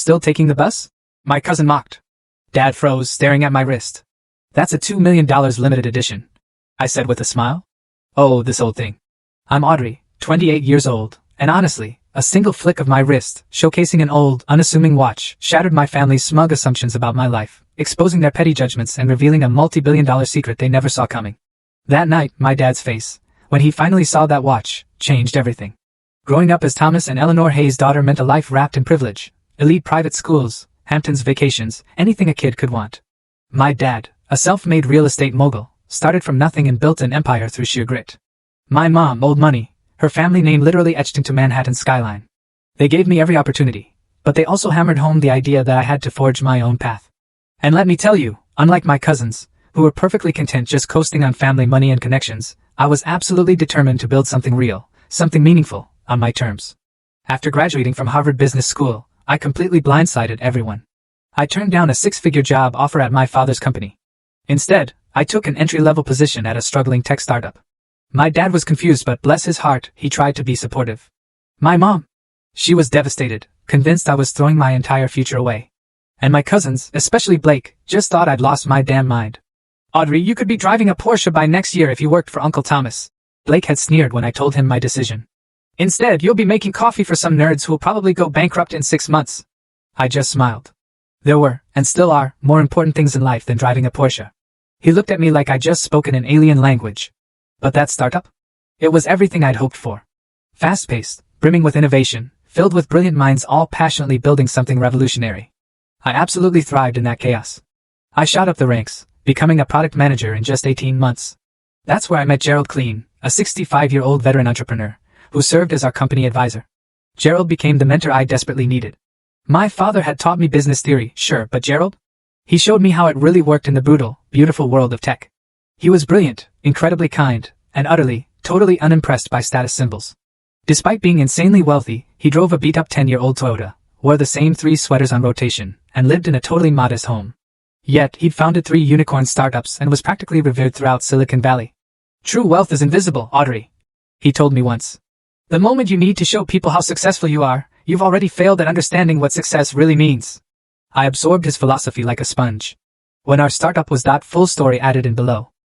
Still taking the bus? My cousin mocked. Dad froze, staring at my wrist. That's a $2 million limited edition, I said with a smile. Oh, this old thing. I'm Audrey, 28 years old, and honestly, a single flick of my wrist, showcasing an old, unassuming watch, shattered my family's smug assumptions about my life, exposing their petty judgments and revealing a multi-billion-dollar secret they never saw coming. That night, my dad's face, when he finally saw that watch, changed everything. Growing up as Thomas and Eleanor Hayes' daughter meant a life wrapped in privilege, elite private schools, Hamptons vacations, anything a kid could want. My dad, a self-made real estate mogul, started from nothing and built an empire through sheer grit. My mom, old money, her family name literally etched into Manhattan's skyline. They gave me every opportunity, but they also hammered home the idea that I had to forge my own path. And let me tell you, unlike my cousins, who were perfectly content just coasting on family money and connections, I was absolutely determined to build something real, something meaningful, on my terms. After graduating from Harvard Business School, I completely blindsided everyone. I turned down a six-figure job offer at my father's company. Instead, I took an entry-level position at a struggling tech startup. My dad was confused, but bless his heart, he tried to be supportive. My mom, she was devastated, convinced I was throwing my entire future away. And my cousins, especially Blake, just thought I'd lost my damn mind. Audrey, you could be driving a Porsche by next year if you worked for Uncle Thomas. Blake had sneered when I told him my decision. Instead, you'll be making coffee for some nerds who'll probably go bankrupt in 6 months. I just smiled. There were, and still are, more important things in life than driving a Porsche. He looked at me like I'd just spoken an alien language. But that startup? It was everything I'd hoped for. Fast-paced, brimming with innovation, filled with brilliant minds all passionately building something revolutionary. I absolutely thrived in that chaos. I shot up the ranks, becoming a product manager in just 18 months. That's where I met Gerald Clean, a 65-year-old veteran entrepreneur, who served as our company advisor. Gerald became the mentor I desperately needed. My father had taught me business theory, sure, but Gerald? He showed me how it really worked in the brutal, beautiful world of tech. He was brilliant, incredibly kind, and utterly, totally unimpressed by status symbols. Despite being insanely wealthy, he drove a beat-up 10-year-old Toyota, wore the same 3 sweaters on rotation, and lived in a totally modest home. Yet, he'd founded 3 unicorn startups and was practically revered throughout Silicon Valley. True wealth is invisible, Audrey, he told me once. The moment you need to show people how successful you are, you've already failed at understanding what success really means. I absorbed his philosophy like a sponge. When our startup was that full story added in below.